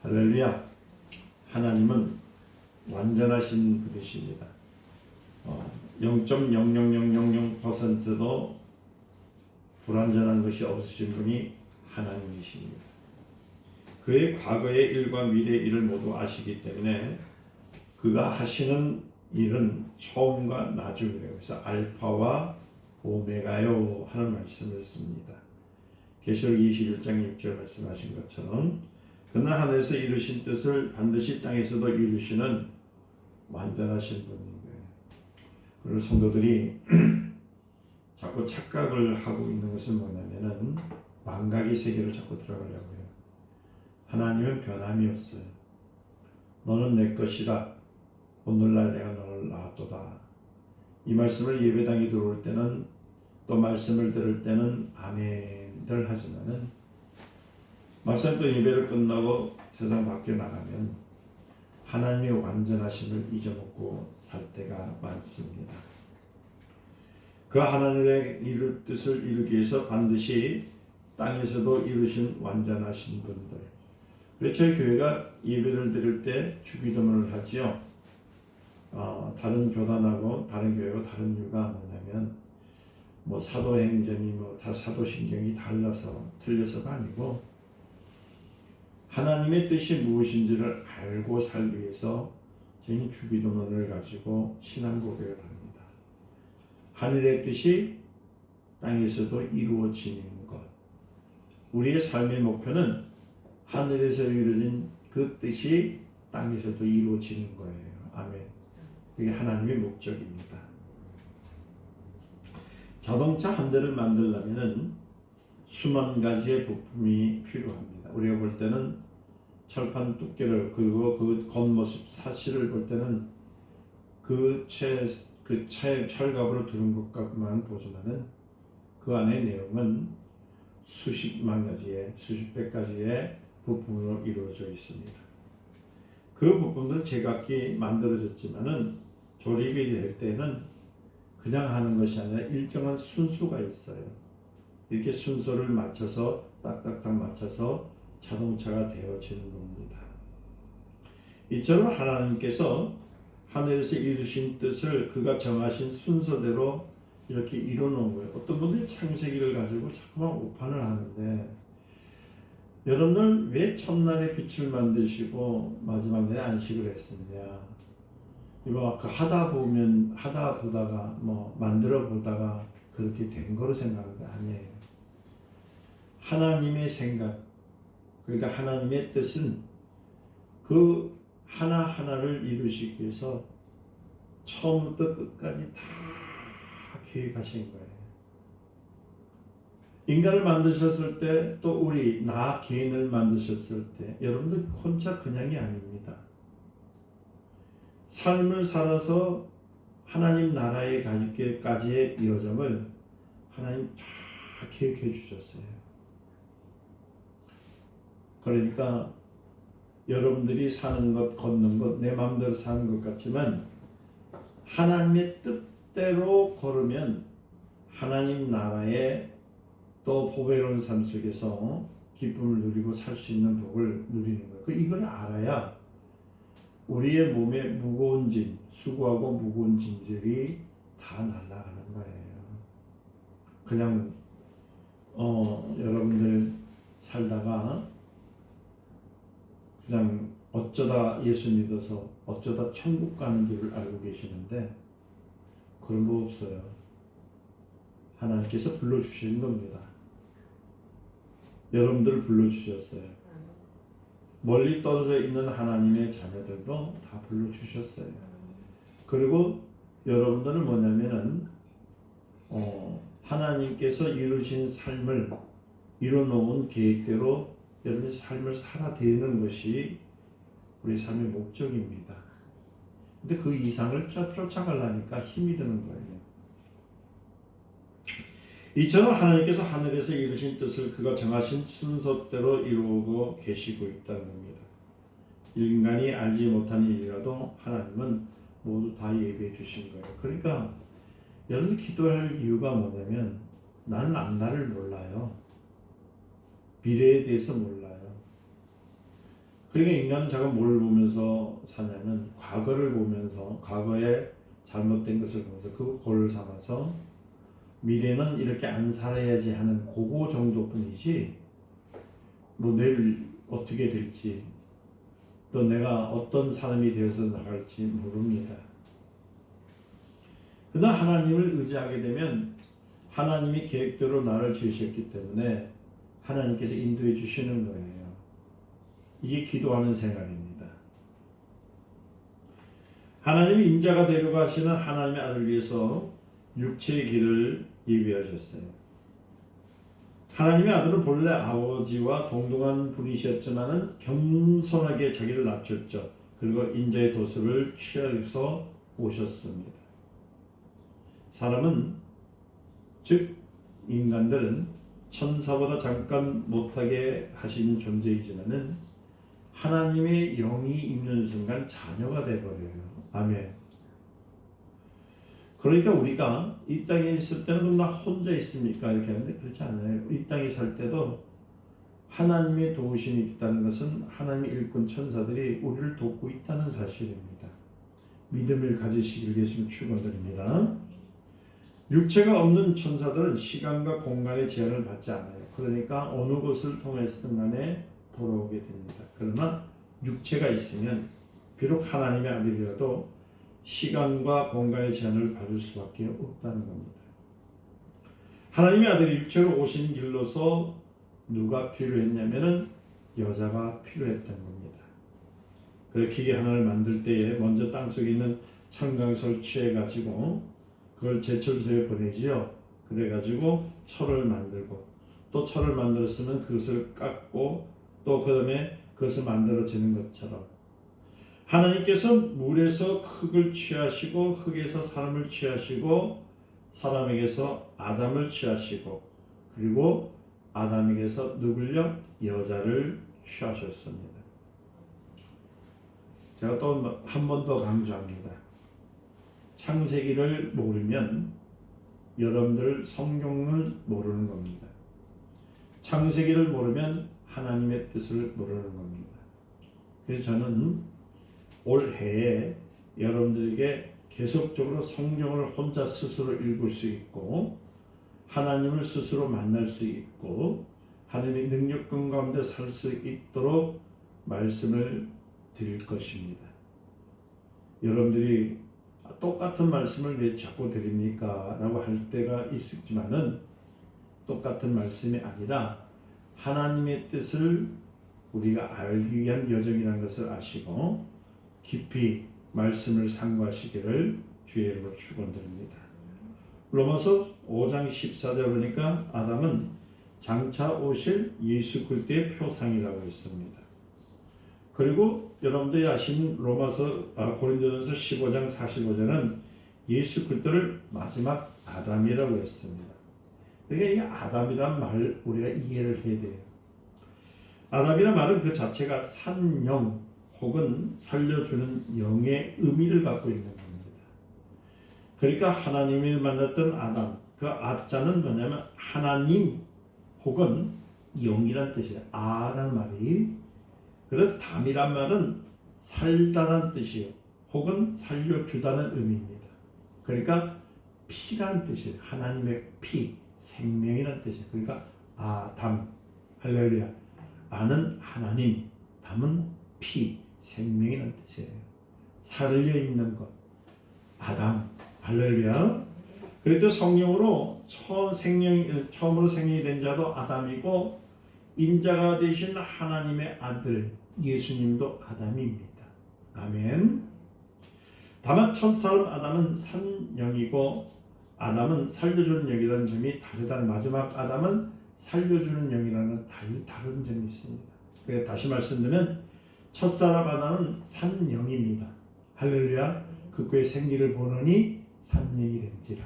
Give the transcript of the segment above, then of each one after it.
할렐루야. 하나님은 완전하신 분이십니다. 0.00000%도 불완전한 것이 없으신 분이 하나님이십니다. 그의 과거의 일과 미래의 일을 모두 아시기 때문에 그가 하시는 일은 처음과 나중이래요. 그래서 알파와 오메가요 하는 말씀을 씁니다. 계시록 21장 6절 말씀하신 것처럼 그러나 하늘에서 이루신 뜻을 반드시 땅에서도 이루시는 완전하신 분인 거예요. 그리고 성도들이 자꾸 착각을 하고 있는 것은 뭐냐면은 망각의 세계를 자꾸 들어가려고 해요. 하나님은 변함이 없어요. 너는 내 것이라 오늘날 내가 너를 낳았도다. 이 말씀을 예배당에 들어올 때는 또 말씀을 들을 때는 아멘들 하지만은 막상 또 예배를 끝나고 세상 밖에 나가면 하나님의 완전하심을 잊어먹고 살 때가 많습니다. 그 하나님의 이룰 뜻을 이루기 위해서 반드시 땅에서도 이루신 완전하신 분들. 그래서 저희 교회가 예배를 드릴 때 주기도문을 하지요. 다른 교단하고 다른 교회하고 다른 이유가 뭐냐면 뭐 사도행전이 뭐 다 사도신경이 달라서 틀려서가 아니고 하나님의 뜻이 무엇인지를 알고 살기 위해서 저희는 주기도문을 가지고 신앙 고백을 합니다. 하늘의 뜻이 땅에서도 이루어지는 것. 우리의 삶의 목표는 하늘에서 이루어진 그 뜻이 땅에서도 이루어지는 거예요. 아멘. 이게 하나님의 목적입니다. 자동차 한 대를 만들려면 수만 가지의 부품이 필요합니다. 우리가 볼 때는 철판 두께를 그리고 그 겉모습 사실을 볼 때는 그 차에 철갑으로 두른 것만 보지만은 그 안의 내용은 수십만 가지의 수십백 가지의 부품으로 이루어져 있습니다. 그 부품들 제각기 만들어졌지만은 조립이 될 때는 그냥 하는 것이 아니라 일정한 순서가 있어요. 이렇게 순서를 맞춰서 딱딱딱 맞춰서 자동차가 되어지는 겁니다. 이처럼 하나님께서 하늘에서 이루신 뜻을 그가 정하신 순서대로 이렇게 이뤄놓은 거예요. 어떤 분들이 창세기를 가지고 자꾸만 오판을 하는데 여러분들 왜 첫날에 빛을 만드시고 마지막 날에 안식을 했느냐? 이거 하다 보다가 뭐 만들어 보다가 그렇게 된 거로 생각하는 게 아니에요. 하나님의 생각, 그러니까 하나님의 뜻은 그 하나하나를 이루시기 위해서 처음부터 끝까지 다 계획하신 거예요. 인간을 만드셨을 때 또 우리 나 개인을 만드셨을 때 여러분들 혼자 그냥이 아닙니다. 삶을 살아서 하나님 나라에 가기까지의 여정을 하나님 다 계획해 주셨어요. 그러니까 여러분들이 사는 것, 걷는 것, 내 마음대로 사는 것 같지만 하나님의 뜻대로 걸으면 하나님 나라의 또 보배로운 삶 속에서 기쁨을 누리고 살 수 있는 복을 누리는 거예요. 이걸 알아야 우리의 몸에 무거운 짐, 수고하고 무거운 짐들이 다 날아가는 거예요. 그냥 여러분들 살다가 그냥 어쩌다 예수 믿어서 어쩌다 천국 가는 줄을 알고 계시는데 그런 거 없어요. 하나님께서 불러주신 겁니다. 여러분들을 불러주셨어요. 멀리 떨어져 있는 하나님의 자녀들도 다 불러주셨어요. 그리고 여러분들은 뭐냐면은 하나님께서 이루신 삶을 이뤄놓은 계획대로 여러분의 삶을 살아내는 것이 우리 삶의 목적입니다. 근데 그 이상을 쫓아가려니까 힘이 드는 거예요. 이처럼 하나님께서 하늘에서 이루신 뜻을 그가 정하신 순서대로 이루고 계시고 있다는 겁니다. 인간이 알지 못하는 일이라도 하나님은 모두 다 예비해 주신 거예요. 그러니까 여러분 기도할 이유가 뭐냐면 나는 앞날을 몰라요. 미래에 대해서 몰라요. 그러니까 인간은 자꾸 뭘 보면서 사냐면 과거를 보면서 과거에 잘못된 것을 보면서 그걸 삼아서 미래는 이렇게 안 살아야지 하는 그거 정도뿐이지 뭐 내일 어떻게 될지 또 내가 어떤 사람이 되어서 나갈지 모릅니다. 그러나 하나님을 의지하게 되면 하나님이 계획대로 나를 지으셨기 때문에 하나님께서 인도해 주시는 거예요. 이게 기도하는 생활입니다. 하나님이 인자가 되려고 하시는 하나님의 아들 위해서 육체의 길을 예비하셨어요. 하나님의 아들은 본래 아버지와 동등한 분이셨지만은 겸손하게 자기를 낮췄죠. 그리고 인자의 도습을 취해서 오셨습니다. 사람은 즉 인간들은 천사보다 잠깐 못하게 하신 존재이지만은 하나님의 영이 있는 순간 자녀가 되어버려요. 아멘. 그러니까 우리가 이 땅에 있을 때는 그럼 나 혼자 있습니까? 이렇게 하는데 그렇지 않아요. 이 땅에 살 때도 하나님의 도우심이 있다는 것은 하나님의 일꾼 천사들이 우리를 돕고 있다는 사실입니다. 믿음을 가지시길 예수님 축원드립니다. 육체가 없는 천사들은 시간과 공간의 제한을 받지 않아요. 그러니까 어느 곳을 통해서든 간에 돌아오게 됩니다. 그러나 육체가 있으면 비록 하나님의 아들이라도 시간과 공간의 제한을 받을 수밖에 없다는 겁니다. 하나님의 아들이 육체로 오신 길로서 누가 필요했냐면은 여자가 필요했던 겁니다. 그래서 기계 하나를 만들 때에 먼저 땅속에 있는 청강석을 취해가지고 그걸 제철소에 보내지요. 그래가지고 철을 만들고 또 철을 만들었으면 그것을 깎고 또 그 다음에 그것을 만들어지는 것처럼 하나님께서 물에서 흙을 취하시고 흙에서 사람을 취하시고 사람에게서 아담을 취하시고 그리고 아담에게서 누굴요? 여자를 취하셨습니다. 제가 또 한 번 더 강조합니다. 창세기를 모르면 여러분들 성경을 모르는 겁니다. 창세기를 모르면 하나님의 뜻을 모르는 겁니다. 그래서 저는 올해에 여러분들에게 계속적으로 성경을 혼자 스스로 읽을 수 있고 하나님을 스스로 만날 수 있고 하나님의 능력권 가운데 살 수 있도록 말씀을 드릴 것입니다. 여러분들이 똑같은 말씀을 왜 자꾸 드립니까? 라고 할 때가 있지만은 똑같은 말씀이 아니라 하나님의 뜻을 우리가 알기 위한 여정이라는 것을 아시고 깊이 말씀을 상고하시기를 주의 이름으로 축원드립니다. 로마서 5장 14절 보니까 아담은 장차 오실 예수 그리스도의 표상이라고 했습니다. 그리고 여러분들이 아시는 고린도전서 15장 45절은 예수 그리스도를 마지막 아담이라고 했습니다. 그러니까 이 아담이란 말 우리가 이해를 해야 돼요. 아담이란 말은 그 자체가 산영 혹은 살려주는 영의 의미를 갖고 있는 겁니다. 그러니까 하나님을 만났던 아담, 그 아자는 뭐냐면 하나님 혹은 영이란 뜻이에요. 아라는 말이. 그래서 담이란 말은 살다란 뜻이에요. 혹은 살려주다는 의미입니다. 그러니까 피란 뜻이에요. 하나님의 피, 생명이란 뜻이에요. 그러니까 아담, 할렐루야. 아는 하나님, 담은 피, 생명이란 뜻이에요. 살려있는 것, 아담, 할렐루야. 그래도 성령으로 처음으로 생명이 된 자도 아담이고 인자가 되신 하나님의 아들 예수님도 아담입니다. 아멘. 다만 첫사람 아담은 산영이고 아담은 살려주는 영이라는 점이 다르다는 마지막 아담은 살려주는 영이라는 다른 점이 있습니다. 그래서 다시 말씀드리면 첫사람 아담은 산영입니다. 할렐루야. 그의 생기를 보느니 산영이 된지라.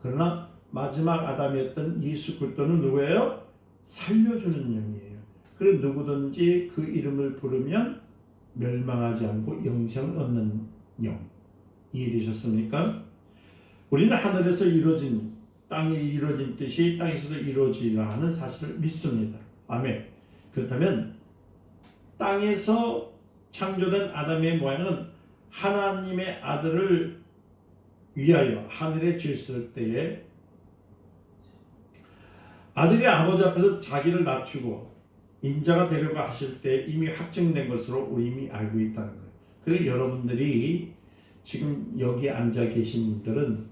그러나 마지막 아담이었던 예수 그리스도는 누구예요? 살려주는 영이에요. 그래서 누구든지 그 이름을 부르면 멸망하지 않고 영생을 얻는 영. 이해되셨습니까? 우리는 하늘에서 이루어진 땅에 이루어진 뜻이 땅에서도 이루어지라 하는 사실을 믿습니다. 아멘. 그렇다면 땅에서 창조된 아담의 모양은 하나님의 아들을 위하여 하늘에 지었을 때에 아들이 아버지 앞에서 자기를 낮추고 인자가 되려고 하실 때 이미 확정된 것으로 우리 이미 알고 있다는 거예요. 그래서 여러분들이 지금 여기 앉아 계신 분들은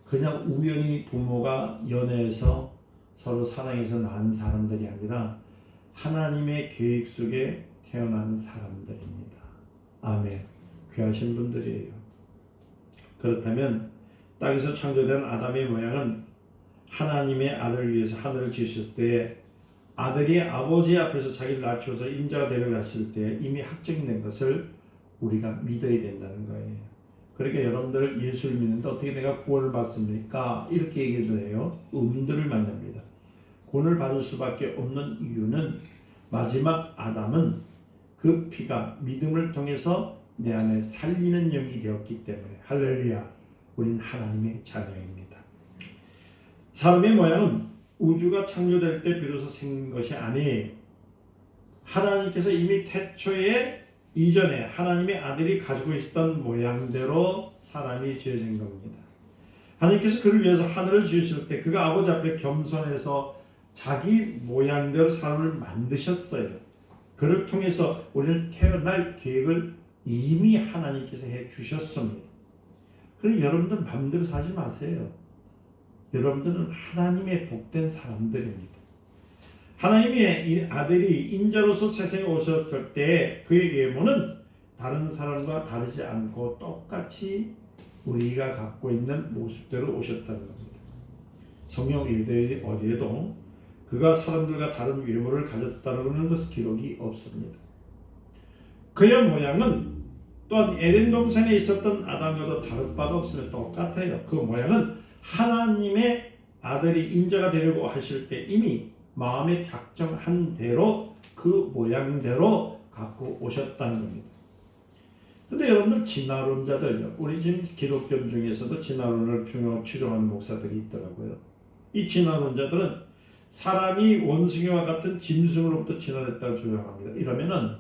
그냥 우연히 부모가 연애해서 서로 사랑해서 낳은 사람들이 아니라 하나님의 계획 속에 태어난 사람들입니다. 아멘. 귀하신 분들이에요. 그렇다면 땅에서 창조된 아담의 모양은 하나님의 아들을 위해서 하늘을 지으셨을 때 아들이 아버지 앞에서 자기를 낮추어서 인자가 되려고 했을 때 이미 확정된 것을 우리가 믿어야 된다는 거예요. 그러니까 여러분들 예수를 믿는데 어떻게 내가 구원을 받습니까? 이렇게 얘기를 해요. 의문들을 만납니다. 구원을 받을 수밖에 없는 이유는 마지막 아담은 그 피가 믿음을 통해서 내 안에 살리는 영이 되었기 때문에 할렐루야, 우린 하나님의 자녀입니다. 사람의 모양은 우주가 창조될 때 비로소 생긴 것이 아니에요. 하나님께서 이미 태초에 이전에 하나님의 아들이 가지고 있었던 모양대로 사람이 지어진 겁니다. 하나님께서 그를 위해서 하늘을 지으실 때 그가 아버지 앞에 겸손해서 자기 모양대로 사람을 만드셨어요. 그를 통해서 우리를 태어날 계획을 이미 하나님께서 해주셨습니다. 그럼 여러분들 마음대로 사지 마세요. 여러분들은 하나님의 복된 사람들입니다. 하나님의 아들이 인자로서 세상에 오셨을 때 그의 외모는 다른 사람과 다르지 않고 똑같이 우리가 갖고 있는 모습대로 오셨다는 겁니다. 성경 어디에도 그가 사람들과 다른 외모를 가졌다는 것은 기록이 없습니다. 그의 모양은 또한 에덴 동산에 있었던 아담과도 다를 바도 없으며 똑같아요. 그 모양은 하나님의 아들이 인자가 되려고 하실 때 이미 마음에 작정한 대로 그 모양대로 갖고 오셨다는 겁니다. 근데 여러분들 진화론자들요. 우리 지금 기독교 중에서도 진화론을 추종하는 목사들이 있더라고요. 이 진화론자들은 사람이 원숭이와 같은 짐승으로부터 진화됐다고 주장합니다. 이러면은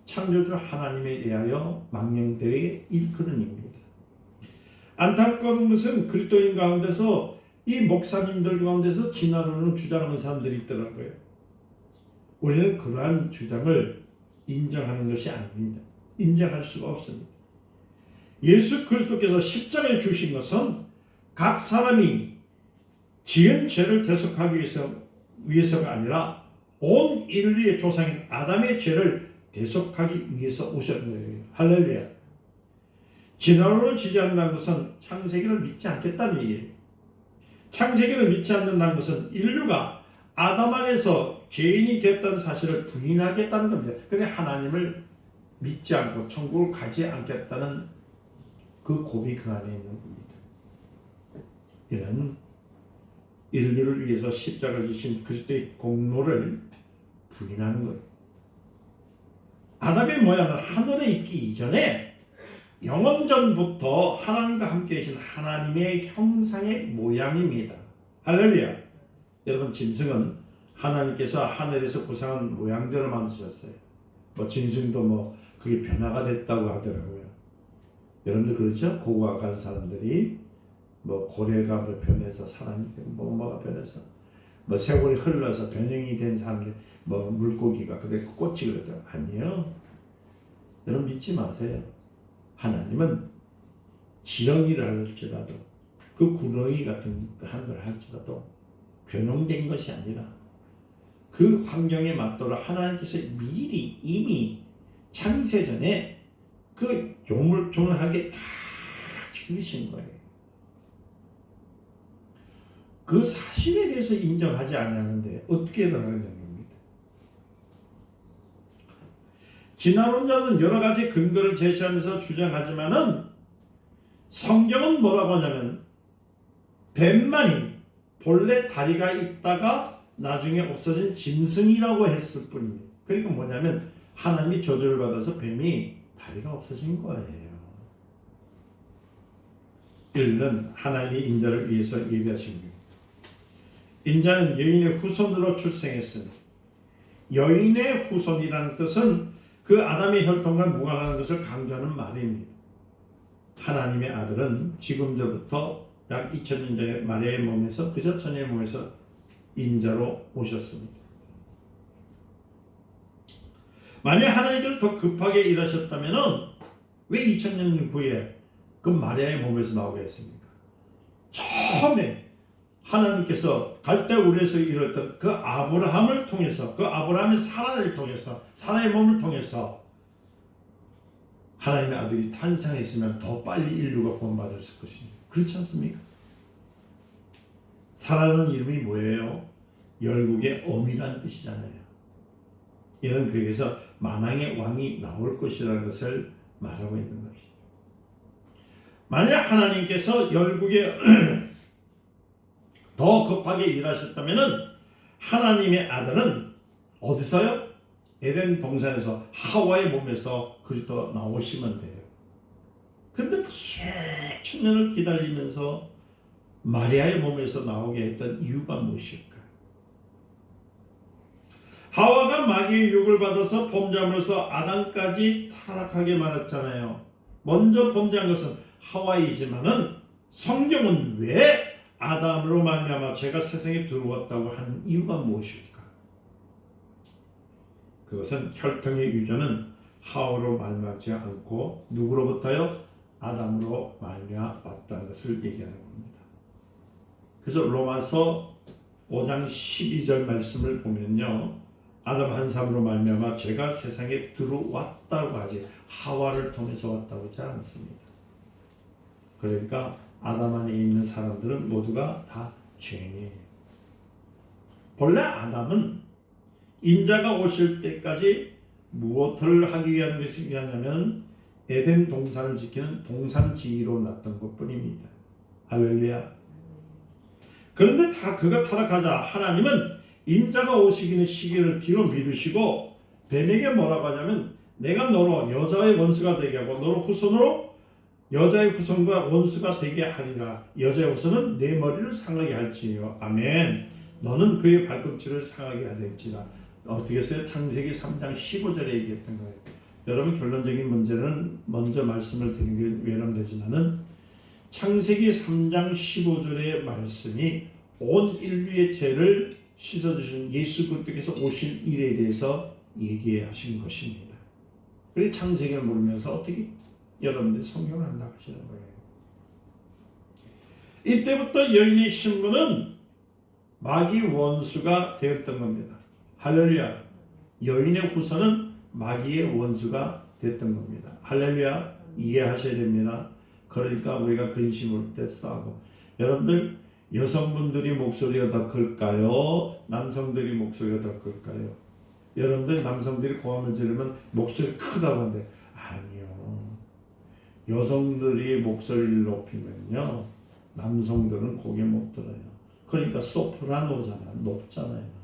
창조주 하나님에 의하여 망령되게 일컫는 입니다. 안타까운 것은 그리스도인 가운데서 이 목사님들 가운데서 진화론을 주장하는 사람들이 있더라고요. 우리는 그러한 주장을 인정하는 것이 아닙니다. 인정할 수가 없습니다. 예수 그리스도께서 십자가에 주신 것은 각 사람이 지은 죄를 대속하기 위해서가 아니라 온 인류의 조상인 아담의 죄를 대속하기 위해서 오신 거예요. 할렐루야. 진화론을 지지한다는 것은 창세기를 믿지 않겠다는 얘기예요. 창세기를 믿지 않는다는 것은 인류가 아담 안에서 죄인이 됐다는 사실을 부인하겠다는 겁니다. 그러니까 하나님을 믿지 않고 천국을 가지 않겠다는 그 고비 그 안에 있는 겁니다. 이는 인류를 위해서 십자가를 지신 그리스도의 공로를 부인하는 거예요. 아담의 모양은 하늘에 있기 이전에 영원전부터 하나님과 함께 계신 하나님의 형상의 모양입니다. 할렐루야. 여러분, 짐승은 하나님께서 하늘에서 구상한 모양대로 만드셨어요. 짐승도 그게 변화가 됐다고 하더라고요. 여러분들 그렇죠? 고고가 간 사람들이 고래가 변해서 사람이 뭐가 변해서 세월이 흘러서 변형이 된 사람들 물고기가 그게 꽃이 그러더라고요. 아니요. 여러분 믿지 마세요. 하나님은 지렁이를 할지라도 그 구렁이 같은 한걸 할지라도 변형된 것이 아니라 그 환경에 맞도록 하나님께서 미리 이미 창세전에 그 조물조물하게 다 지으신 거예요. 그 사실에 대해서 인정하지 않았는데 어떻게 들어가는 겁니다. 진화론자는 여러 가지 근거를 제시하면서 주장하지만은 성경은 뭐라고 하냐면 뱀만이 본래 다리가 있다가 나중에 없어진 짐승이라고 했을 뿐입니다. 그러니까 뭐냐면 하나님이 저주를 받아서 뱀이 다리가 없어진 거예요. 인은 하나님이 인자를 위해서 예비하신 겁니다. 인자는 여인의 후손으로 출생했습니다. 여인의 후손이라는 뜻은 그 아담의 혈통과 무관한 것을 강조하는 말입니다. 하나님의 아들은 지금부터 약 2000년 전에 마리아의 몸에서 그저 처녀의 몸에서 인자로 오셨습니다. 만약 하나님께서 더 급하게 일하셨다면 왜 2000년 후에 그 마리아의 몸에서 나오게 했습니까? 처음에 하나님께서 갈대우리에서 이뤘던 그 아브라함을 통해서, 그 아브라함의 사라를 통해서, 사라의 몸을 통해서 하나님의 아들이 탄생했으면 더 빨리 인류가 구원받았을 것입니다. 그렇지 않습니까? 사라는 이름이 뭐예요? 열국의 어미란 뜻이잖아요. 이는 그에게서 만왕의 왕이 나올 것이라는 것을 말하고 있는 것입니다. 만약 하나님께서 열국에 더 급하게 일하셨다면 하나님의 아들은 어디서요? 에덴 동산에서 하와의 몸에서 그리스도 나오시면 돼요. 근데 수천 년을 기다리면서 마리아의 몸에서 나오게 했던 이유가 무엇일까? 하와가 마귀의 유혹을 받아서 범죄함으로써 아담까지 타락하게 말했잖아요. 먼저 범죄한 것은 하와이지만은 성경은 왜 아담으로 말미암아 죄가 세상에 들어왔다고 하는 이유가 무엇일까? 그것은 혈통의 유전은 하와로 말미암지 않고 누구로부터요? 아담으로 말미암았다는 것을 얘기하는 겁니다. 그래서 로마서 5장 12절 말씀을 보면요, 아담 한 사람으로 말미암아 죄가 세상에 들어왔다고 하지 하와를 통해서 왔다고 하지 않습니다. 그러니까 아담 안에 있는 사람들은 모두가 다 죄인이에요. 본래 아담은 인자가 오실 때까지 무엇을 하기 위한 것이냐면 에덴 동산을 지키는 동산지휘로 놨던 것뿐입니다. 할렐루야. 그런데 그가 타락하자 하나님은 인자가 오시기는 시기를 뒤로 미루시고 뱀에게 뭐라고 하냐면 내가 너로 여자의 원수가 되게 하고 너로 후손으로 여자의 후손과 원수가 되게 하리라. 여자의 후손은 내 머리를 상하게 할지니요. 아멘. 너는 그의 발꿈치를 상하게 하될지라. 어떻게 했어요? 창세기 3장 15절에 얘기했던 거예요. 여러분 결론적인 문제는 먼저 말씀을 드리는 게 외람되지만은 창세기 3장 15절의 말씀이 온 인류의 죄를 씻어주신 예수 그리스도께서 오신 일에 대해서 얘기하신 것입니다. 그래서 창세기를 모르면서 어떻게 여러분들이 성경을 안 나가시는 거예요. 이때부터 여인의 신부는 마귀 원수가 되었던 겁니다. 할렐루야. 여인의 후손은 마귀의 원수가 됐던 겁니다. 할렐루야. 이해하셔야 됩니다. 그러니까 우리가 근심 올 때 싸고, 여러분들 여성분들이 목소리가 더 클까요? 남성들이 목소리가 더 클까요? 여러분들 남성들이 고함을 지르면 목소리 크다고 하는데 아니요. 여성들이 목소리를 높이면요 남성들은 고개 못 들어요. 그러니까 소프라노잖아요. 높잖아요.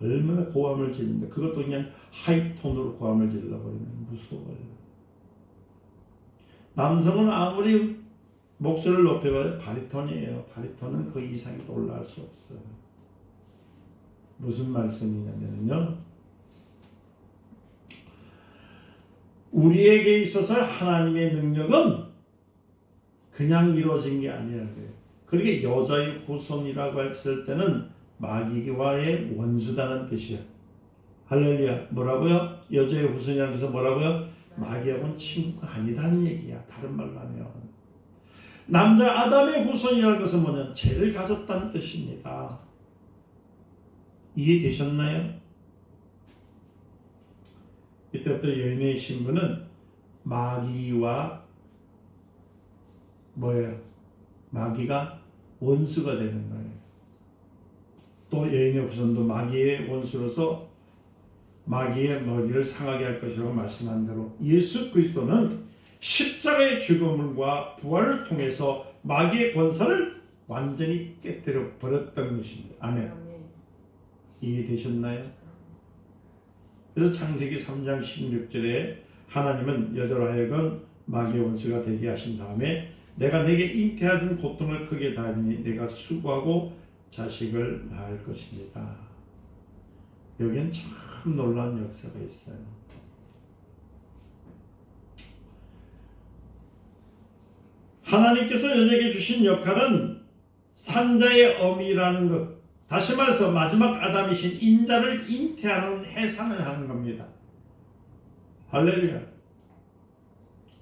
얼마나 고함을 지르는데 그것도 그냥 하이톤으로 고함을 질러버리면 무서워요. 남성은 아무리 목소리를 높여봐야 바리톤이에요. 바리톤은 그 이상이 올라갈 수 없어요. 무슨 말씀이냐면요, 우리에게 있어서 하나님의 능력은 그냥 이루어진 게 아니라고요. 그러게 여자의 후손이라고 했을 때는 마귀와의 원수다는 뜻이야. 할렐루야. 뭐라고요? 여자의 후손이라고 해서 뭐라고요? 마귀하고는 친구가 아니라는 얘기야. 다른 말로 하면 남자 아담의 후손이라는 것은 뭐냐? 죄를 가졌다는 뜻입니다. 이해되셨나요? 이때부터 여인의 신부는 마귀와 뭐예요? 마귀가 원수가 되는 거예요. 또 여인의 후손도 마귀의 원수로서 마귀의 머리를 상하게 할 것이라고 말씀한 대로 예수 그리스도는 십자가의 죽음과 부활을 통해서 마귀의 권세를 완전히 깨뜨려 버렸던 것입니다. 아멘. 이해되셨나요? 그래서 창세기 3장 16절에 하나님은 여자로 하여금 마귀의 원수가 되게 하신 다음에 내가 내게 잉태하던 고통을 크게 다하니 내가 수고하고 자식을 낳을 것입니다. 여기엔 참 놀라운 역사가 있어요. 하나님께서 여자에게 주신 역할은 산자의 어미라는 것, 다시 말해서 마지막 아담이신 인자를 잉태하는 해산을 하는 겁니다. 할렐루야.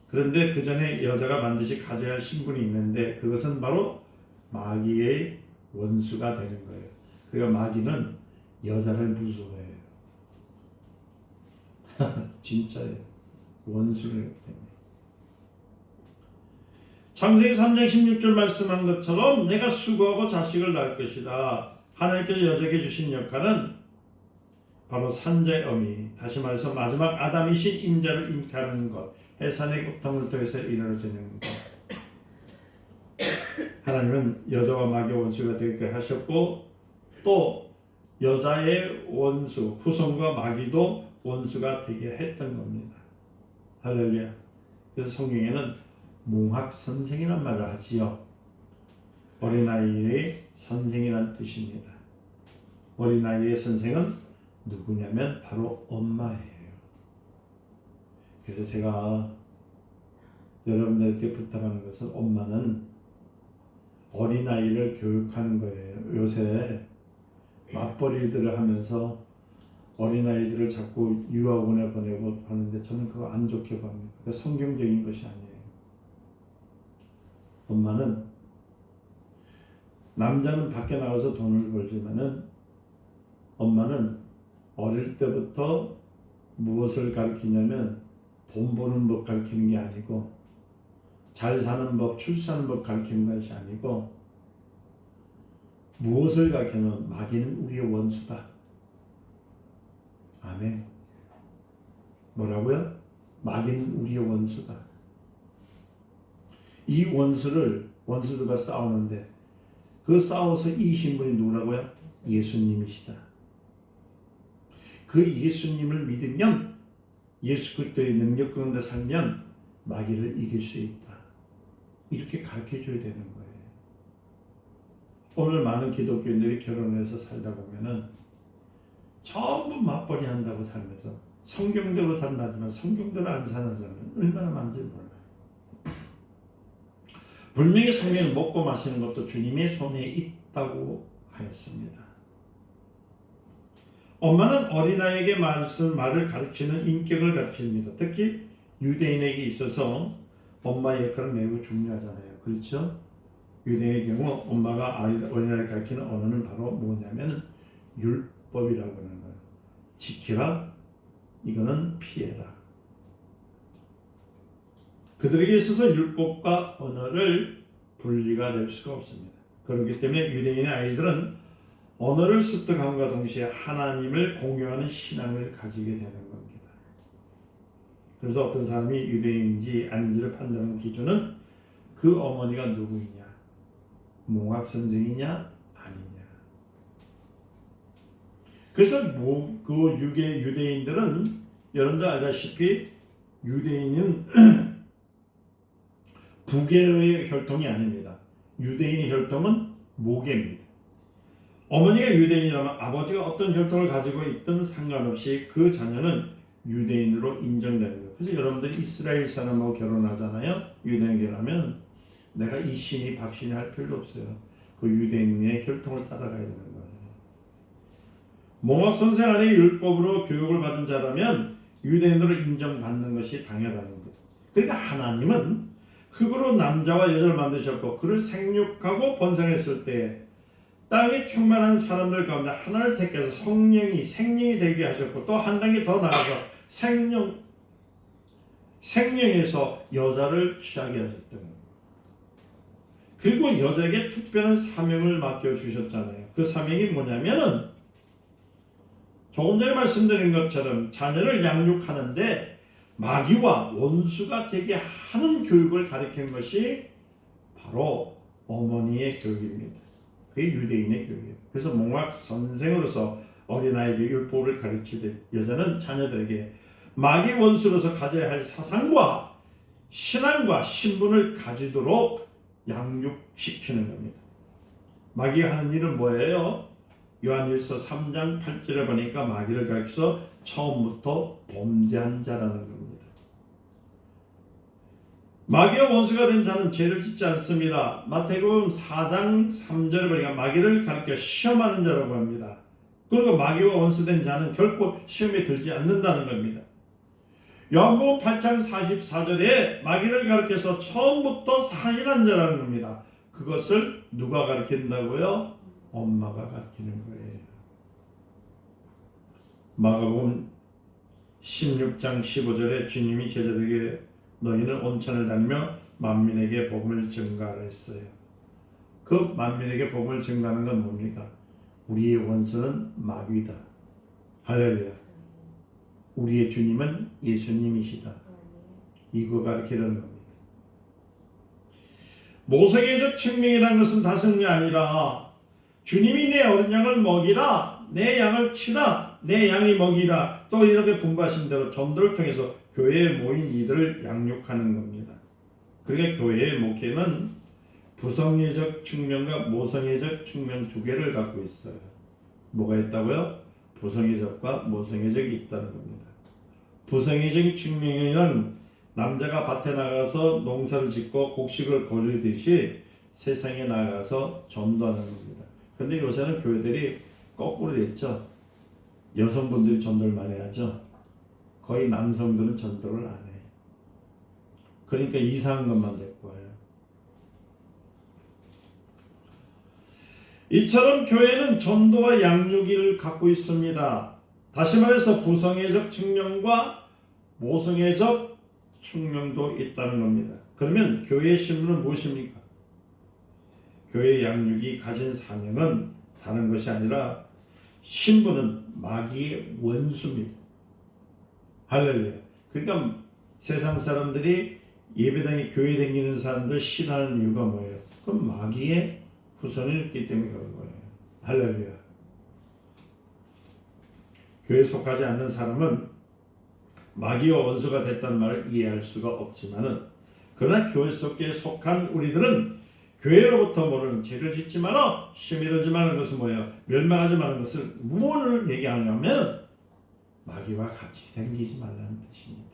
그런데 그 전에 여자가 반드시 가져야 할 신분이 있는데 그것은 바로 마귀의 원수가 되는 거예요. 그러니까 마귀는 여자를 무서워해요. 진짜예요. 원수를 때문에. 창세기 3장 16절 말씀한 것처럼 내가 수고하고 자식을 낳을 것이다. 하나님께서 여자에게 주신 역할은 바로 산자의 어미, 다시 말해서 마지막 아담이신 인자를 잉태하는 것, 해산의 고통을 통해서 이루어지는 것. 하나님은 여자와 마귀의 원수가 되게 하셨고 또 여자의 원수, 후손과 마귀도 원수가 되게 했던 겁니다. 할렐루야. 그래서 성경에는 몽학선생이란 말을 하지요. 어린아이의 선생이란 뜻입니다. 어린아이의 선생은 누구냐면 바로 엄마예요. 그래서 제가 여러분들께 부탁하는 것은 엄마는 어린아이를 교육하는 거예요. 요새 맞벌이들을 하면서 어린아이들을 자꾸 유학원에 보내고 하는데 저는 그거 안 좋게 봅니다. 그러니까 성경적인 것이 아니에요. 엄마는 남자는 밖에 나가서 돈을 벌지만은 엄마는 어릴 때부터 무엇을 가르치냐면 돈 버는 법 가르치는 게 아니고 잘 사는 법, 출사하는 법 가르치는 것이 아니고 무엇을 가르치냐면 마귀는 우리의 원수다. 아멘. 뭐라고요? 마귀는 우리의 원수다. 이 원수들과 싸우는데 그 싸워서 이기신 분이 누구라고요? 예수님이시다. 그 예수님을 믿으면 예수 그리스도의 능력 가운데 살면 마귀를 이길 수 있다. 이렇게 가르쳐줘야 되는 거예요. 오늘 많은 기독교인들이 결혼해서 살다 보면은 전부 맞벌이 한다고 살면서 성경대로 산다지만 성경대로 안 사는 사람은 얼마나 많은지 몰라요. 분명히 성경은 먹고 마시는 것도 주님의 손에 있다고 하였습니다. 엄마는 어린아이에게 말을 가르치는 인격을 가르칩니다. 특히 유대인에게 있어서 엄마의 역할은 매우 중요하잖아요. 그렇죠? 유대인의 경우 엄마가 어린아이를 가르치는 언어는 바로 뭐냐면 율법이라고 하는 거예요. 지키라, 이거는 피해라. 그들에게 있어서 율법과 언어를 분리가 될 수가 없습니다. 그렇기 때문에 유대인의 아이들은 언어를 습득함과 동시에 하나님을 공유하는 신앙을 가지게 되는 겁니다. 그래서 어떤 사람이 유대인인지 아닌지를 판단하는 기준은 그 어머니가 누구이냐, 몽학 선생이냐 아니냐. 그래서 그 유대인들은 여러분들 알다시피 유대인은 부계의 혈통이 아닙니다. 유대인의 혈통은 모계입니다. 어머니가 유대인이라면 아버지가 어떤 혈통을 가지고 있든 상관없이 그 자녀는 유대인으로 인정되는 거예요. 그래서 여러분들이 이스라엘 사람하고 결혼하잖아요. 유대인 결혼하면 내가 이 신이 박신이 할 필요 없어요. 그 유대인의 혈통을 따라가야 되는 거예요. 몽학 선생 안에 율법으로 교육을 받은 자라면 유대인으로 인정받는 것이 당연하다는 거예요. 그러니까 하나님은 흙으로 남자와 여자를 만드셨고 그를 생육하고 번성했을 때 땅에 충만한 사람들 가운데 하나를 택해서 생명이 되게 하셨고 또 한 단계 더 나아가서 생명에서 여자를 취하게 하셨던 거예요. 그리고 여자에게 특별한 사명을 맡겨주셨잖아요. 그 사명이 뭐냐면은 조금 전에 말씀드린 것처럼 자녀를 양육하는데 마귀와 원수가 되게 하는 교육을 가르치는 것이 바로 어머니의 교육입니다. 그게 유대인의 교육이에요. 그래서 몽학 선생으로서 어린아이에게 율법을 가르치듯 여자는 자녀들에게 마귀 원수로서 가져야 할 사상과 신앙과 신분을 가지도록 양육시키는 겁니다. 마귀가 하는 일은 뭐예요? 요한일서 3장 8절에 보니까 마귀를 가리켜서 처음부터 범죄한 자라는 겁니다. 마귀와 원수가 된 자는 죄를 짓지 않습니다. 마태복음 4장 3절에 보니까 마귀를 가르쳐 시험하는 자라고 합니다. 그리고 마귀와 원수된 자는 결코 시험에 들지 않는다는 겁니다. 요한복음 8장 44절에 마귀를 가르쳐서 처음부터 사인한 자라는 겁니다. 그것을 누가 가르친다고요? 엄마가 가르치는 거예요. 마가복음 16장 15절에 주님이 제자들에게 너희는 온천을 다니며 만민에게 복음을 전가하라 했어요. 그 만민에게 복음을 전가하는 건 뭡니까? 우리의 원수는 마귀다. 할렐루야. 우리의 주님은 예수님이시다. 이거 가르치려는 겁니다. 모성애적 측면이라는 것은 다승이 아니라 주님이 내 어린 양을 먹이라, 내 양을 치라, 내 양이 먹이라, 또 이렇게 분부하신 대로 전도를 통해서 교회에 모인 이들을 양육하는 겁니다. 그러니까 교회의 목회는 부성애적 측면과 모성애적 측면 두 개를 갖고 있어요. 뭐가 있다고요? 부성애적과 모성애적이 있다는 겁니다. 부성애적 측면에는 남자가 밭에 나가서 농사를 짓고 곡식을 거두듯이 세상에 나가서 전도하는 겁니다. 그런데 요새는 교회들이 거꾸로 됐죠. 여성분들이 전도를 많이 하죠. 거의 남성들은 전도를 안 해요. 그러니까 이상한 것만 데리고 와요. 이처럼 교회는 전도와 양육을 갖고 있습니다. 다시 말해서 부성애적 측면과 모성애적 측면도 있다는 겁니다. 그러면 교회의 신분은 무엇입니까? 교회 양육이 가진 사명은 다른 것이 아니라 신분은 마귀의 원수입니다. 할렐루야. 그러니까 세상 사람들이 예배당에 교회 다니는 사람들 싫어하는 이유가 뭐예요? 그건 마귀의 후손이 있기 때문에 그런 거예요. 할렐루야. 교회에 속하지 않는 사람은 마귀와 원수가 됐다는 말을 이해할 수가 없지만은, 그러나 교회 속에 속한 우리들은 교회로부터 모르는 죄를 짓지 마라, 시험이르지 마는 것은 뭐예요? 멸망하지 마는 것을 무엇을 얘기하냐면 마귀와 같이 생기지 말라는 뜻입니다.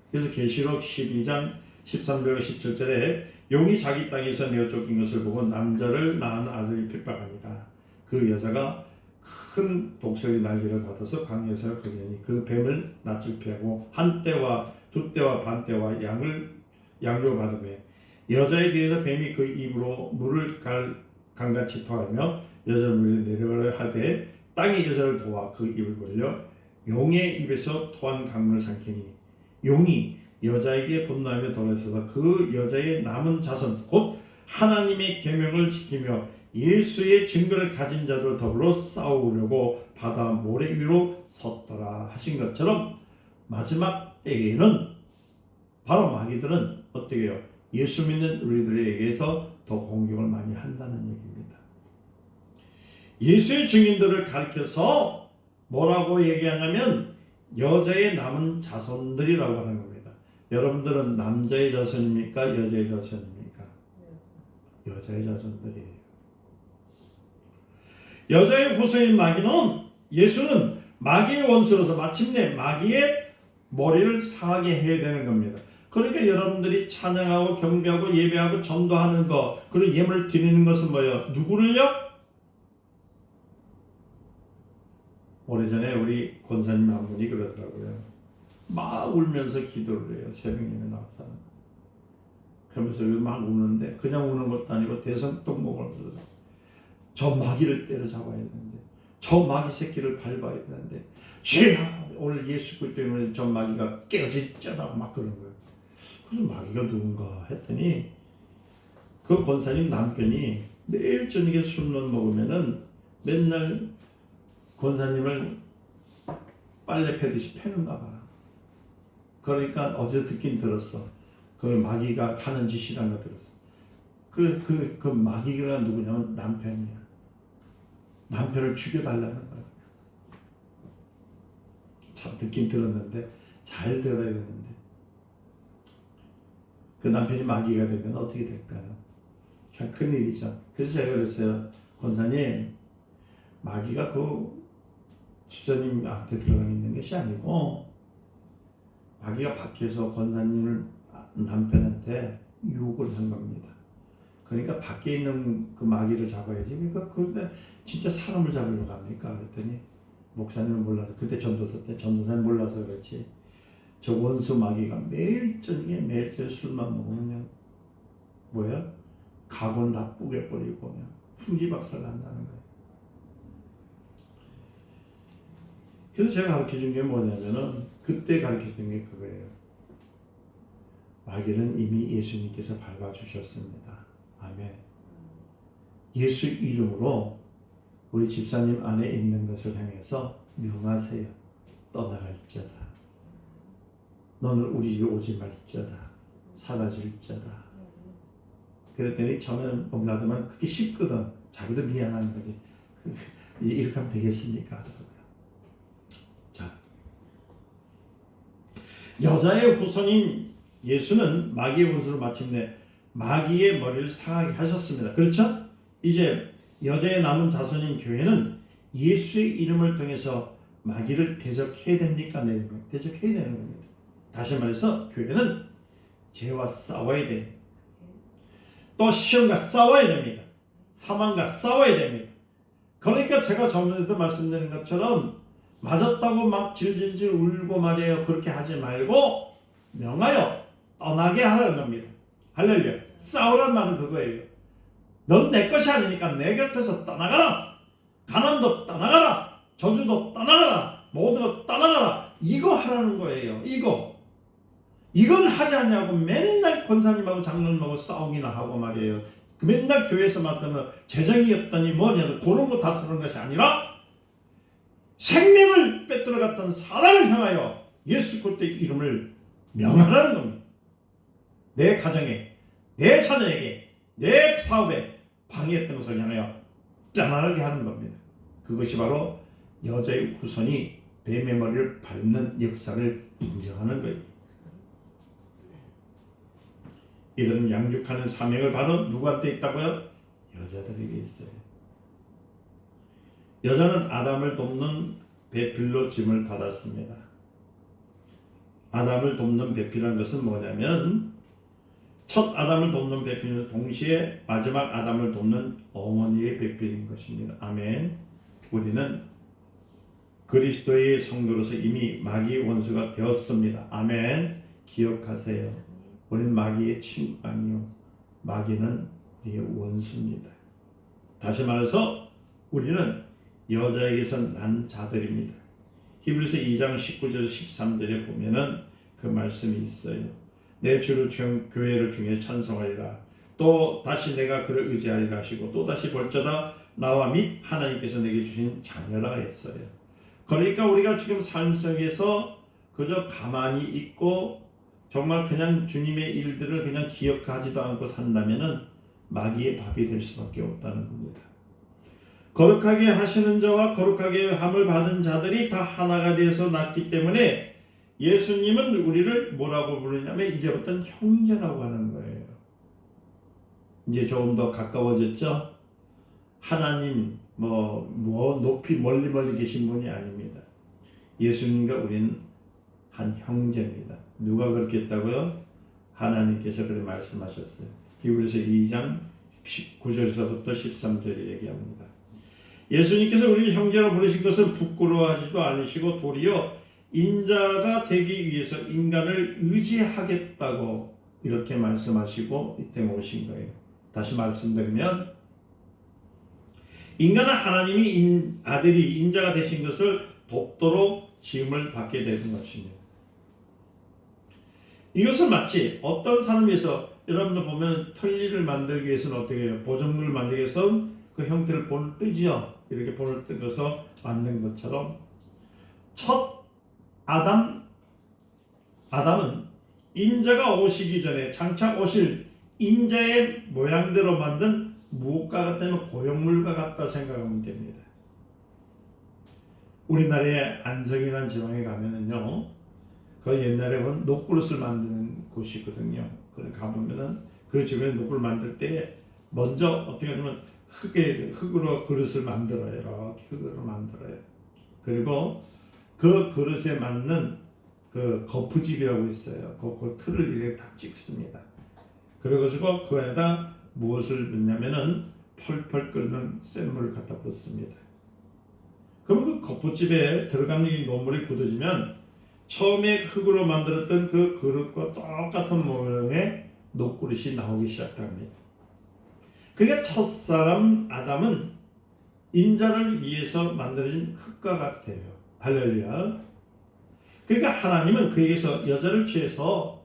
그래서 계시록 12장 13절과 17절에 용이 자기 땅에서 내어 쫓긴 것을 보고 남자를 낳은 아들이 핍박하니라. 그 여자가 큰 독수리 날개를 받아서 강에서 거리니 그 뱀을 낯을 피하고 한 때와 두 때와 반 때와 양료받으며 여자에 대해서 뱀이 그 입으로 물을 강같이 토하며 여자 물에 내려가려 하되 땅이 여자를 도와 그 입을 벌려 용의 입에서 토한 강물을 삼키니 용이 여자에게 분노하며 돌아서서 그 여자의 남은 자손 곧 하나님의 계명을 지키며 예수의 증거를 가진 자들 더불어 싸우려고 바다 모래 위로 섰더라 하신 것처럼 마지막 때에는 바로 마귀들은 어떻게 해요? 예수 믿는 우리들에게서 더 공격을 많이 한다는 얘기입니다. 예수의 증인들을 가리켜서 뭐라고 얘기하냐면 여자의 남은 자손들이라고 하는 겁니다. 여러분들은 남자의 자손입니까? 여자의 자손입니까? 여자의 자손들이에요. 여자의 후손인 마귀는, 예수는 마귀의 원수로서 마침내 마귀의 머리를 상하게 해야 되는 겁니다. 그러니까 여러분들이 찬양하고 경배하고 예배하고 전도하는 것, 그리고 예물을 드리는 것은 뭐예요? 누구를요? 오래전에 우리 권사님 한 분이 그러더라고요. 막 울면서 기도를 해요. 새벽에 나와서. 그러면서 막 우는데 그냥 우는 것도 아니고 대성통곡을 하면서 저 마귀를 때려잡아야 되는데, 저 마귀 새끼를 밟아야 되는데, 죄야 오늘 예수 그리스도 때문에 저 마귀가 깨어지잖아 막 그런 거예요. 그래서 마귀가 누군가 했더니 그 권사님 남편이 매일 저녁에 술만 먹으면은 맨날 권사님을 빨래 패듯이 패는가 봐. 그러니까 어제 듣긴 들었어. 그 마귀가 하는 짓이란 거 들었어. 그 마귀가 누구냐면 남편이야. 남편을 죽여달라는 거야. 참 듣긴 들었는데 잘 들어야 되는데, 그 남편이 마귀가 되면 어떻게 될까요? 참 큰일이죠. 그래서 제가 그랬어요. 권사님, 마귀가 그 집사님한테 들어가 있는 것이 아니고 마귀가 밖에서 권사님을 남편한테 유혹을 한 겁니다. 그러니까 밖에 있는 그 마귀를 잡아야지. 그러니까 그런데 진짜 사람을 잡으러 갑니까? 그랬더니 목사님은 몰라서, 그때 전도사 때 전도사는 몰라서 그렇지. 저 원수 마귀가 매일 저녁에 술만 먹으면 그냥 뭐야? 가곤 다 뿌개버리고 그냥 풍지박살 난다는 거예요. 그래서 제가 가르쳐준 게 뭐냐면은, 그때 가르쳐준 게 그거예요. 마귀는 이미 예수님께서 밟아주셨습니다. 아멘. 예수 이름으로 우리 집사님 안에 있는 것을 향해서 명하세요. 떠나갈지어다. 너는 우리 집에 오지 말지어다. 사라질지어다. 그랬더니 저는 뭔가더만 그게 쉽거든. 자기도 미안한 거지. 이제 이렇게 하면 되겠습니까? 하더라고요. 자, 여자의 후손인 예수는 마귀의 원수로 마침내 마귀의 머리를 상하게 하셨습니다. 그렇죠? 이제 여자의 남은 자손인 교회는 예수의 이름을 통해서 마귀를 대적해야 됩니까? 네, 대적해야 되는 겁니다. 다시 말해서 교회는 죄와 싸워야 됩니다. 또 시험과 싸워야 됩니다. 사망과 싸워야 됩니다. 그러니까 제가 전에도 말씀드린 것처럼 맞았다고 막 질질질 울고 말이에요. 그렇게 하지 말고 명하여 떠나게 하라는 겁니다. 할렐루야. 싸우란 말은 그거예요. 넌 내 것이 아니니까 내 곁에서 떠나가라. 가난도 떠나가라. 저주도 떠나가라. 모두가 떠나가라. 이거 하라는 거예요. 이건 하지 않냐고 맨날 권사님하고 장로님하고 싸우기나 하고 말이에요. 맨날 교회에서 맡으면 재정이 없다니 뭐냐 그런 거 다투는 것이 아니라 생명을 빼앗겨갔던 사람을 향하여 예수 그리스도의 이름을 명하라는 겁니다. 내 가정에, 내 자녀에게, 내 사업에 방해했던 것을 향하여 떠나게 하는 겁니다. 그것이 바로 여자의 후손이 뱀의 머리를 밟는 역사를 인정하는 거예요. 이들은 양육하는 사명을 바로 누구한테 있다고요? 여자들에게 있어요. 여자는 아담을 돕는 배필로 짐을 받았습니다. 아담을 돕는 배필이라는 것은 뭐냐면, 첫 아담을 돕는 배필은 동시에 마지막 아담을 돕는 어머니의 배필인 것입니다. 아멘. 우리는 그리스도의 성도로서 이미 마귀의 원수가 되었습니다. 아멘. 기억하세요. 우리는 마귀의 친구가 아니요, 마귀는 우리의 원수입니다. 다시 말해서 우리는 여자에게서 난 자들입니다. 히브리서 2장 19절 13절에 보면은 그 말씀이 있어요. 내 주를 교회를 중에 찬송하리라. 또 다시 내가 그를 의지하리라 하시고, 또 다시 볼자다 나와 및 하나님께서 내게 주신 자녀라 했어요. 그러니까 우리가 지금 삶 속에서 그저 가만히 있고 정말 그냥 주님의 일들을 그냥 기억하지도 않고 산다면은 마귀의 밥이 될 수밖에 없다는 겁니다. 거룩하게 하시는 자와 거룩하게 함을 받은 자들이 다 하나가 되어서 났기 때문에 예수님은 우리를 뭐라고 부르냐면 이제부터는 형제라고 하는 거예요. 이제 조금 더 가까워졌죠? 하나님 높이 멀리 계신 분이 아닙니다. 예수님과 우리는 한 형제입니다. 누가 그렇게 했다고요? 하나님께서 그렇게 말씀하셨어요. 히브리서 2장 19절에서부터 13절에 얘기합니다. 예수님께서 우리를 형제로 부르신 것은 부끄러워하지도 않으시고 도리어 인자가 되기 위해서 인간을 의지하겠다고 이렇게 말씀하시고 이때 오신 거예요. 다시 말씀드리면 인간은 하나님이 아들이 인자가 되신 것을 돕도록 지음을 받게 되는 것입니다. 이것은 마치 어떤 사람에서 여러분들 보면 틀니를 만들기 위해서는 어떻게 해요? 보정물을 만들기 위해서는 그 형태를 본을 뜨죠. 이렇게 본을 뜯어서 만든 것처럼 첫 아담은 인자가 오시기 전에 장차 오실 인자의 모양대로 만든 무엇과 같다면 고형물과 같다 생각하면 됩니다. 우리나라의 안성이라는 지방에 가면은요, 그 옛날에 본 녹그릇을 만드는 곳이거든요. 그래 가보면은 그 집에 녹을 만들 때 먼저 어떻게 하냐면 흙으로 그릇을 만들어요. 이렇게 흙으로 만들어요. 그리고 그 그릇에 맞는 그 거푸집이라고 있어요. 그 틀을 이렇게 다 찍습니다. 그래가지고 그 안에다 무엇을 넣냐면은 펄펄 끓는 센 물을 갖다 붓습니다. 그럼 그 거푸집에 들어가는 이 노물이 굳어지면 처음에 흙으로 만들었던 그 그릇과 똑같은 모양의 녹그릇이 나오기 시작합니다. 그러니까 첫사람 아담은 인자를 위해서 만들어진 흙과 같아요. 할렐루야. 그러니까 하나님은 그에게서 여자를 취해서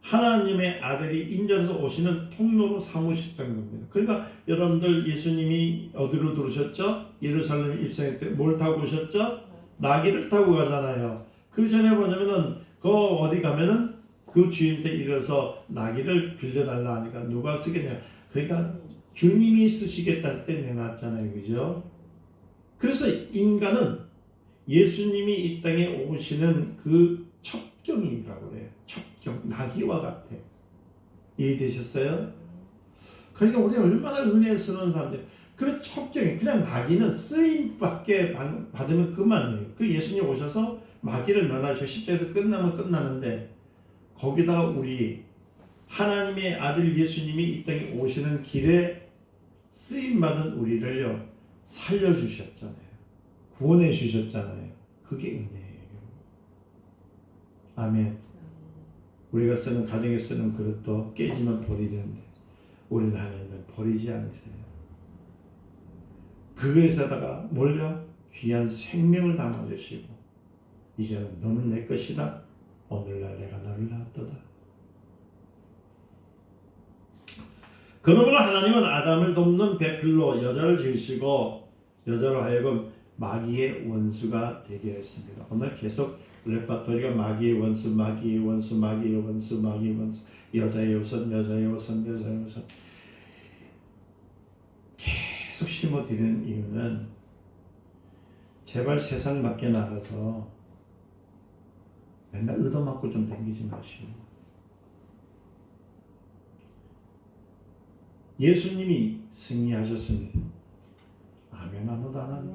하나님의 아들이 인자로서 오시는 통로로 삼으셨다는 겁니다. 그러니까 여러분들 예수님이 어디로 들어오셨죠? 예루살렘에 입성할 때 뭘 타고 오셨죠? 나귀를 타고 가잖아요. 그 전에 뭐냐면은 그 어디 가면은 그 주인한테 이르러서 나귀를 빌려달라 하니까 누가 쓰겠냐? 그러니까 주님이 쓰시겠다 할 때 내놨잖아요. 그죠? 그래서 인간은 예수님이 이 땅에 오시는 그 첩경이라고 그래요. 첩경, 나귀와 같아. 이해되셨어요? 그러니까 우리 얼마나 은혜스러운 사람들. 그 첩경이 그냥 나귀는 쓰임밖에 받으면 그만이에요. 그 예수님 오셔서 마귀를 면하시고 십자에서 끝나면 끝나는데 거기다가 우리 하나님의 아들 예수님이 이 땅에 오시는 길에 쓰임받은 우리를요 살려주셨잖아요. 구원해 주셨잖아요. 그게 은혜예요. 아멘. 우리가 쓰는 가정에 쓰는 그릇도 깨지면 돌이 되는데 우리는 하나님은 버리지 않으세요. 그것에다가 뭘요? 귀한 생명을 담아주시고 이제는 너는 내 것이라 오늘날 내가 너를 낳았도다. 그러므로 하나님은 아담을 돕는 배필로 여자를 지으시고 여자로 하여금 마귀의 원수가 되게 했습니다. 오늘 계속 레파토리가 마귀의 원수, 마귀의 원수, 마귀의 원수, 마귀의 원수, 여자의 우선, 여자의 우선, 여자의 우선 계속 심어드리는 이유는 제발 세상 밖에 나가서 맨날 얻어맞고 좀 댕기지 마시고 예수님이 승리하셨습니다. 아멘. 아무도 안 하네.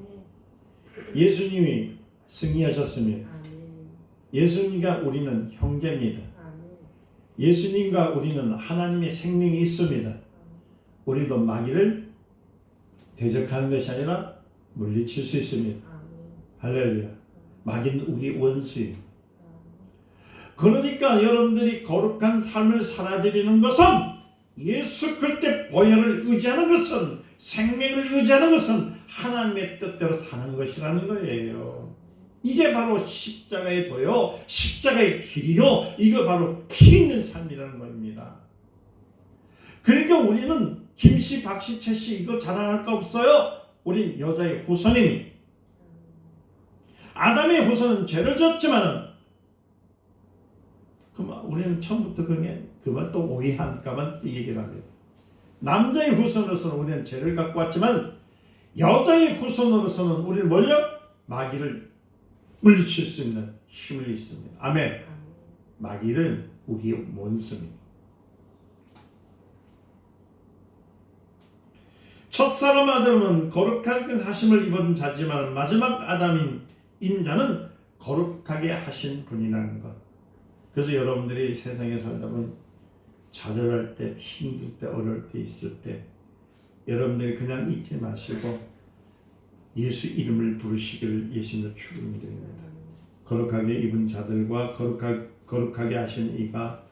예수님이 승리하셨습니다. 예수님과 우리는 형제입니다. 예수님과 우리는 하나님의 생명이 있습니다. 우리도 마귀를 대적하는 것이 아니라 물리칠 수 있습니다. 할렐루야. 마귀는 우리 원수예요. 그러니까 여러분들이 거룩한 삶을 살아드리는 것은 예수 그리스도의 보혈을 의지하는 것은 생명을 의지하는 것은 하나님의 뜻대로 사는 것이라는 거예요. 이게 바로 십자가의 도요, 십자가의 길이요, 이거 바로 피 있는 삶이라는 겁니다. 그러니까 우리는 김씨, 박씨, 최씨 이거 자랑할 거 없어요. 우린 여자의 후손이니 아담의 후손은 죄를 졌지만은 그만 우리는 처음부터 그만 또 오해할까만 얘기를 합니다. 남자의 후손으로서는 우리는 죄를 갖고 왔지만 여자의 후손으로서는 우리는 뭘요? 마귀를 물리칠 수 있는 힘을 있습니다. 아멘. 마귀를 우리의 원수입니다. 첫사람 아담은 거룩하게 하심을 입은 자지만 마지막 아담인 인자는 거룩하게 하신 분이라는 것. 그래서 여러분들이 세상에 살다 보면 좌절할 때, 힘들 때, 어려울 때 있을 때 여러분들이 그냥 잊지 마시고 예수 이름을 부르시기를 예수님으로 축원드립니다. 거룩하게 입은 자들과 거룩하게 하신 이가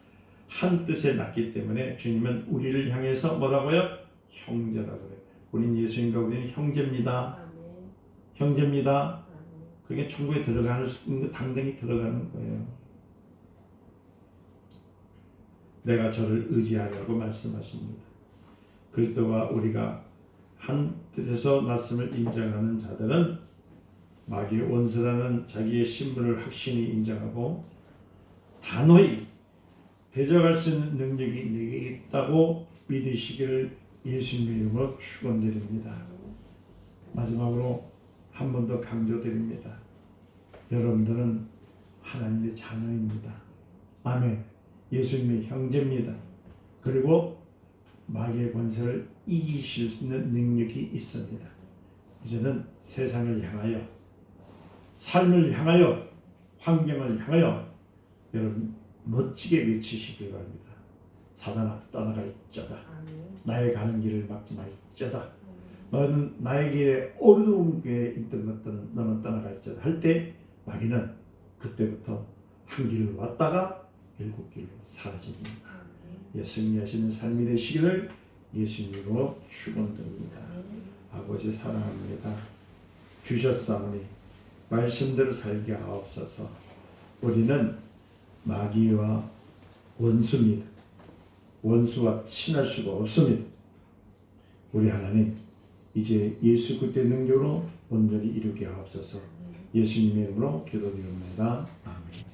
한 뜻에 났기 때문에 주님은 우리를 향해서 뭐라고요? 형제라고 그래요. 우린 예수님과 우리는 형제입니다. 형제입니다. 그게 천국에 들어가는 거 당장히 들어가는 거예요. 내가 저를 의지하라고 말씀하십니다. 그리스도와 우리가 한 뜻에서 났음을 인정하는 자들은 마귀의 원수라는 자기의 신분을 확신히 인정하고 단호히 대적할 수 있는 능력이 내게 있다고 믿으시기를 예수님의 이름으로 축원드립니다. 마지막으로 한 번 더 강조드립니다. 여러분들은 하나님의 자녀입니다. 아멘. 예수님의 형제입니다. 그리고 마귀의 권세를 이기실 수 있는 능력이 있습니다. 이제는 세상을 향하여 삶을 향하여 환경을 향하여 여러분 멋지게 외치시길 바랍니다. 사단아 떠나갈지어다. 나의 가는 길을 막지 말지어다. 너는 나의 길에 어두운 게 있던 것들은 너는 떠나갈지어다 할 때 마귀는 그때부터 한 길로 왔다가 7길로 사라집니다. 승리하시는 삶이 되시기를 예수님으로 축원드립니다. 아버지 사랑합니다. 주셨사오니 말씀대로 살게 하옵소서. 우리는 마귀와 원수입니다. 원수와 친할 수가 없습니다. 우리 하나님 이제 예수 그리스도의 능력으로 온전히 이루게 하옵소서. 예수님의 이름으로 기도드립니다. 아멘.